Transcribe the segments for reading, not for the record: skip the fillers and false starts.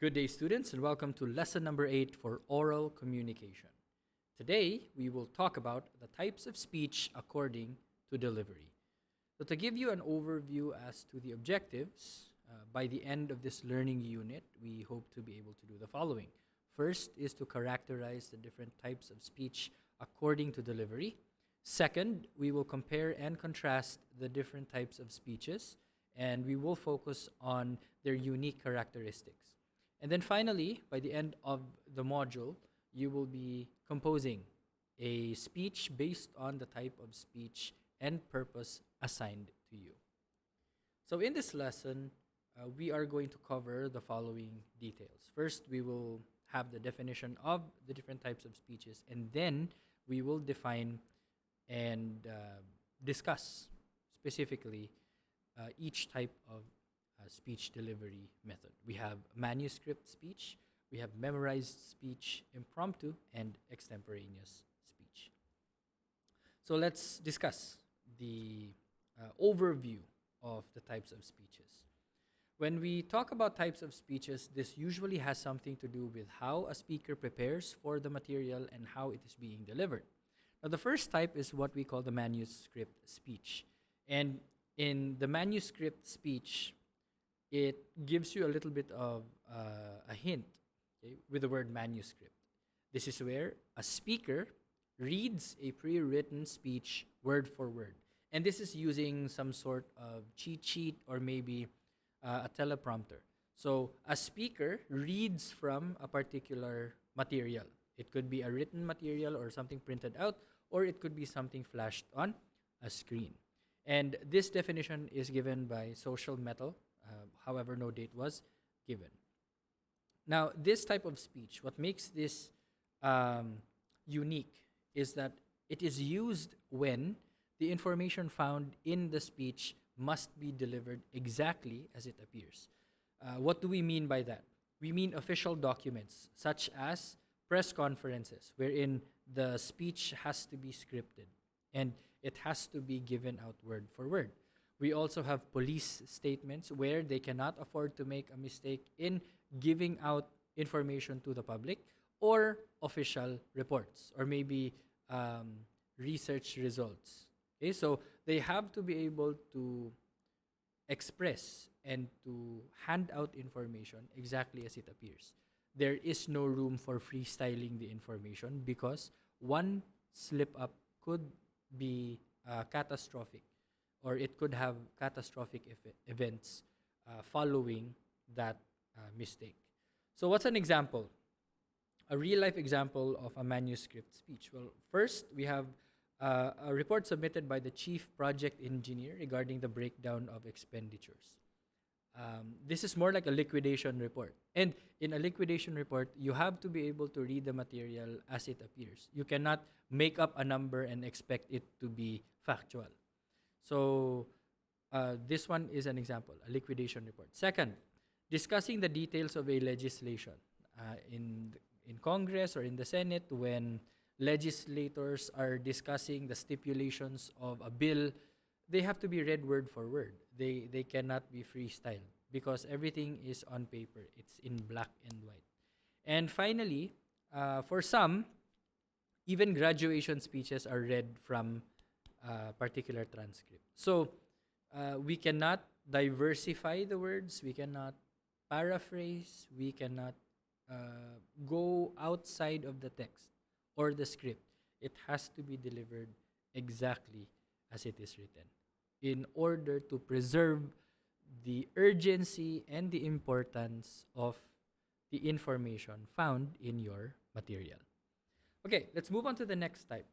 Good day, students, and welcome to lesson number 8 for oral communication. Today, we will talk about the types of speech according to delivery. So, to give you an overview as to the objectives, by the end of this learning unit, we hope to be able to do the following. First is to characterize the different types of speech according to delivery. Second, we will compare and contrast the different types of speeches, and we will focus on their unique characteristics. And then finally, by the end of the module, you will be composing a speech based on the type of speech and purpose assigned to you. So in this lesson, we are going to cover the following details. First, we will have the definition of the different types of speeches, and then we will define and discuss specifically each type of speech delivery method. We have manuscript speech, we have memorized speech, impromptu, and extemporaneous speech. So let's discuss the overview of the types of speeches. When we talk about types of speeches, this usually has something to do with how a speaker prepares for the material and how it is being delivered. Now, the first type is what we call the manuscript speech. And in the manuscript speech, it gives you a little bit of a hint, okay, with the word manuscript. This is where a speaker reads a pre-written speech word for word. And this is using some sort of cheat sheet or maybe a teleprompter. So a speaker reads from a particular material. It could be a written material or something printed out, or it could be something flashed on a screen. And this definition is given by Social Metal. However, no date was given. Now, this type of speech, what makes this unique is that it is used when the information found in the speech must be delivered exactly as it appears. What do we mean by that? We mean official documents, such as press conferences, wherein the speech has to be scripted and it has to be given out word for word. We also have police statements where they cannot afford to make a mistake in giving out information to the public, or official reports, or maybe research results. Okay, so they have to be able to express and to hand out information exactly as it appears. There is no room for freestyling the information because one slip up could be catastrophic, or it could have catastrophic events following that mistake. So what's an example? A real-life example of a manuscript speech. Well, first, we have a report submitted by the chief project engineer regarding the breakdown of expenditures. This is more like a liquidation report. And in a liquidation report, you have to be able to read the material as it appears. You cannot make up a number and expect it to be factual. So this one is an example, a liquidation report. Second, discussing the details of a legislation in Congress or in the Senate. When legislators are discussing the stipulations of a bill, they have to be read word for word. They cannot be freestyle because everything is on paper. It's in black and white. And finally, for some, even graduation speeches are read from particular transcript. So we cannot diversify the words, we cannot paraphrase, we cannot go outside of the text or the script. It has to be delivered exactly as it is written in order to preserve the urgency and the importance of the information found in your material. Okay, let's move on to the next type.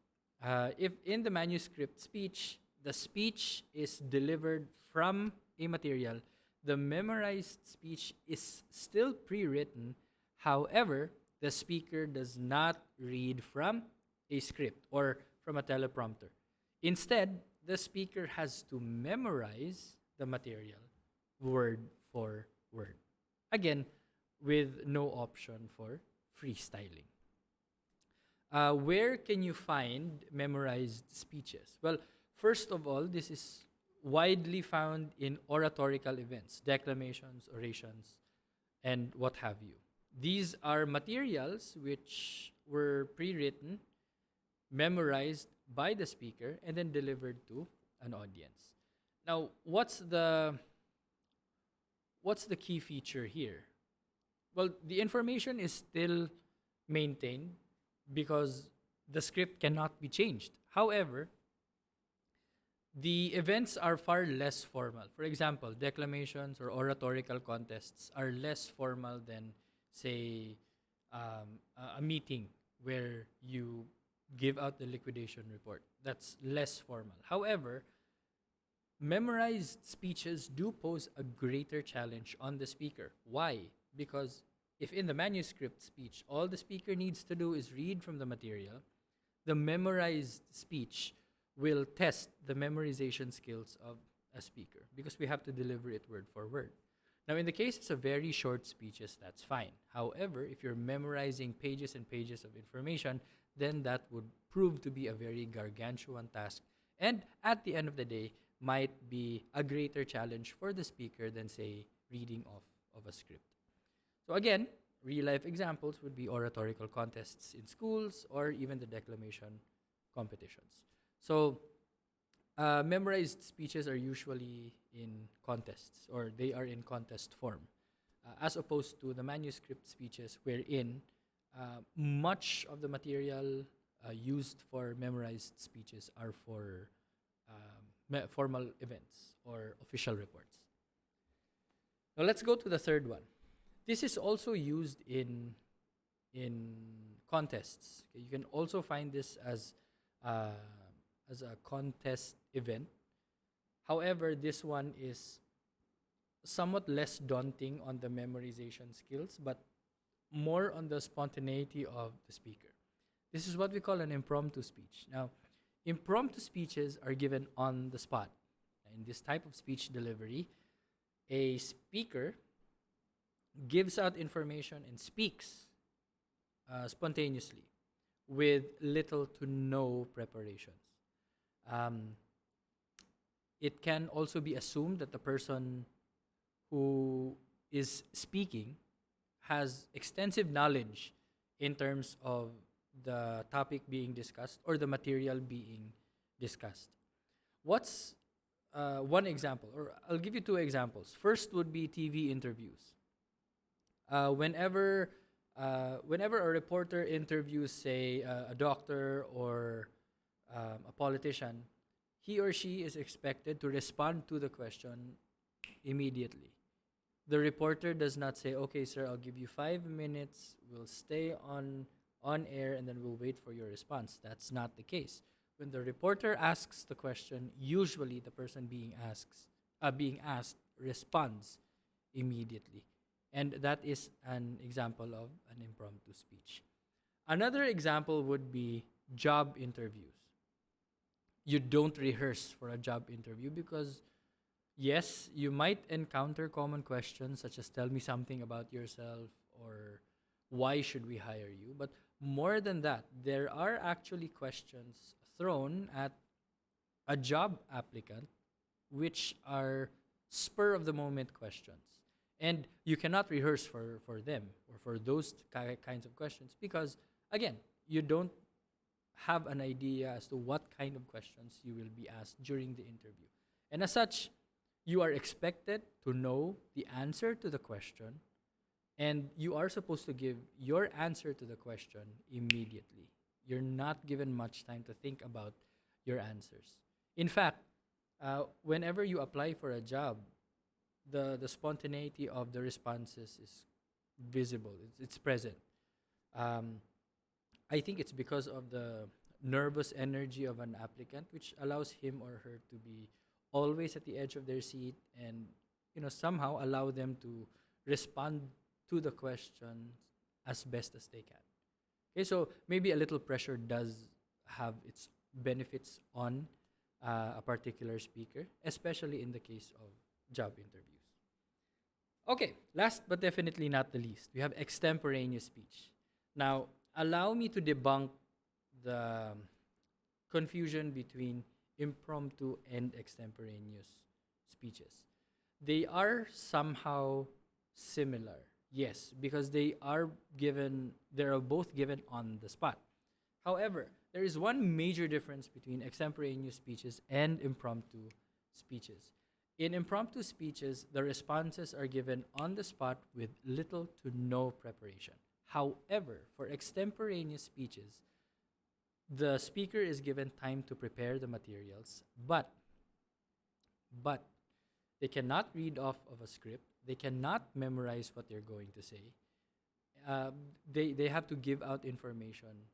If in the manuscript speech, the speech is delivered from a material, the memorized speech is still pre-written. However, the speaker does not read from a script or from a teleprompter. Instead, the speaker has to memorize the material word for word. Again, with no option for freestyling. Where can you find memorized speeches? Well, first of all, this is widely found in oratorical events, declamations, orations, and what have you. These are materials which were pre-written, memorized by the speaker, and then delivered to an audience. Now, what's the key feature here? Well, the information is still maintained because the script cannot be changed. However, the events are far less formal. For example, declamations or oratorical contests are less formal than, say, a meeting where you give out the liquidation report. That's less formal. However, memorized speeches do pose a greater challenge on the speaker. Why? Because if in the manuscript speech, all the speaker needs to do is read from the material, the memorized speech will test the memorization skills of a speaker because we have to deliver it word for word. Now, in the cases of very short speeches, that's fine. However, if you're memorizing pages and pages of information, then that would prove to be a very gargantuan task, and at the end of the day, might be a greater challenge for the speaker than, say, reading off of a script. So again, real-life examples would be oratorical contests in schools or even the declamation competitions. So memorized speeches are usually in contests, or they are in contest form, as opposed to the manuscript speeches wherein much of the material used for memorized speeches are for formal events or official reports. Now let's go to the third one. This is also used in contests. Okay, you can also find this as a contest event. However, this one is somewhat less daunting on the memorization skills, but more on the spontaneity of the speaker. This is what we call an impromptu speech. Now, impromptu speeches are given on the spot. In this type of speech delivery, a speaker gives out information and speaks spontaneously with little to no preparations. It can also be assumed that the person who is speaking has extensive knowledge in terms of the topic being discussed or the material being discussed. What's one example? Or I'll give you two examples. First would be TV interviews. Whenever a reporter interviews, say, a doctor or a politician, he or she is expected to respond to the question immediately. The reporter does not say, "Okay, sir, I'll give you 5 minutes. We'll stay on air, and then we'll wait for your response." That's not the case. When the reporter asks the question, usually the person being asked responds immediately. And that is an example of an impromptu speech. Another example would be job interviews. You don't rehearse for a job interview because, yes, you might encounter common questions such as tell me something about yourself or why should we hire you. But more than that, there are actually questions thrown at a job applicant which are spur of the moment questions. And you cannot rehearse for them or for those kinds of questions because, again, you don't have an idea as to what kind of questions you will be asked during the interview. And as such, you are expected to know the answer to the question, and you are supposed to give your answer to the question immediately. You're not given much time to think about your answers. In fact, whenever you apply for a job, the spontaneity of the responses is visible. It's present. I think it's because of the nervous energy of an applicant, which allows him or her to be always at the edge of their seat and somehow allow them to respond to the question as best as they can. Okay, so maybe a little pressure does have its benefits on a particular speaker, especially in the case of job interviews. Okay, last but definitely not the least, we have extemporaneous speech. Now, allow me to debunk the confusion between impromptu and extemporaneous speeches. They are somehow similar. Yes, because they are both given on the spot. However, there is one major difference between extemporaneous speeches and impromptu speeches. In impromptu speeches, the responses are given on the spot with little to no preparation. However, for extemporaneous speeches, the speaker is given time to prepare the materials, but they cannot read off of a script. They cannot memorize what they're going to say. They have to give out information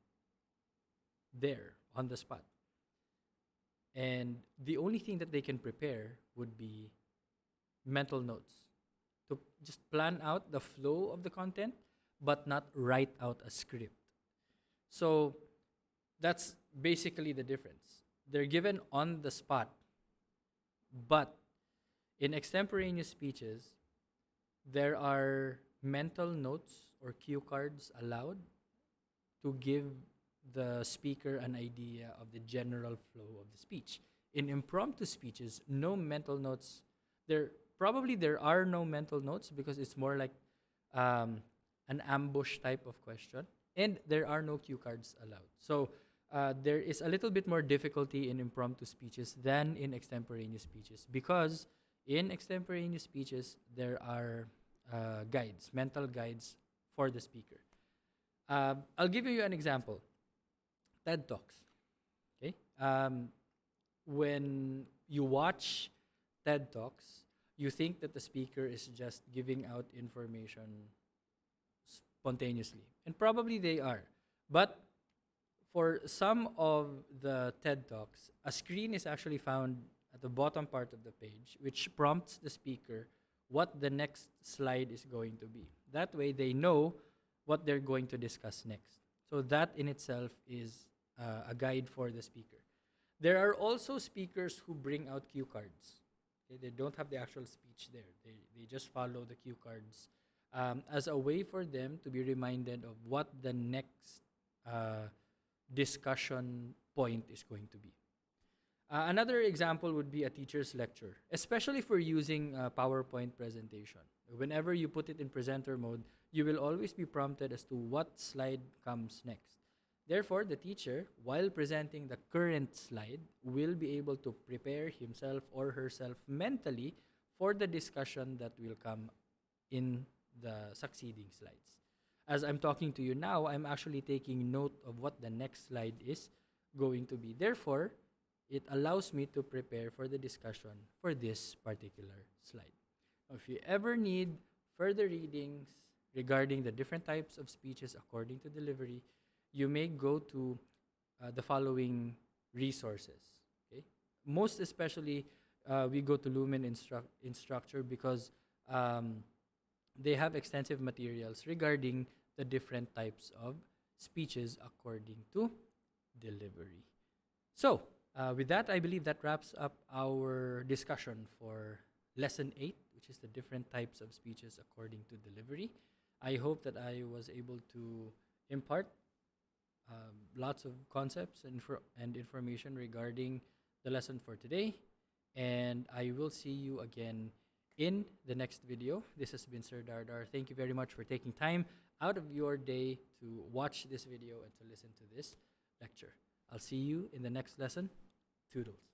there on the spot. And the only thing that they can prepare would be mental notes to just plan out the flow of the content, but not write out a script. So that's basically the difference. They're given on the spot, but in extemporaneous speeches, there are mental notes or cue cards allowed to give the speaker an idea of the general flow of the speech. In impromptu speeches, no mental notes. There are no mental notes because it's more like an ambush type of question, and there are no cue cards allowed. So there is a little bit more difficulty in impromptu speeches than in extemporaneous speeches because in extemporaneous speeches there are guides, mental guides for the speaker. I'll give you an example. TED Talks. Okay. When you watch TED Talks, you think that the speaker is just giving out information spontaneously, and probably they are. But for some of the TED Talks, a screen is actually found at the bottom part of the page, which prompts the speaker what the next slide is going to be. That way, they know what they're going to discuss next. So that in itself is a guide for the speaker. There are also speakers who bring out cue cards. Okay, they don't have the actual speech there. They just follow the cue cards as a way for them to be reminded of what the next discussion point is going to be. Another example would be a teacher's lecture, especially for using a PowerPoint presentation. Whenever you put it in presenter mode, you will always be prompted as to what slide comes next. Therefore, the teacher, while presenting the current slide, will be able to prepare himself or herself mentally for the discussion that will come in the succeeding slides. As I'm talking to you now, I'm actually taking note of what the next slide is going to be. Therefore, it allows me to prepare for the discussion for this particular slide. If you ever need further readings regarding the different types of speeches according to delivery, you may go to the following resources. Okay? Most especially, we go to Lumen Instructure because they have extensive materials regarding the different types of speeches according to delivery. So, with that, I believe that wraps up our discussion for Lesson 8, which is the different types of speeches according to delivery. I hope that I was able to impart lots of concepts and information regarding the lesson for today. And I will see you again in the next video. This has been Sir Dardar. Thank you very much for taking time out of your day to watch this video and to listen to this lecture. I'll see you in the next lesson. Toodles.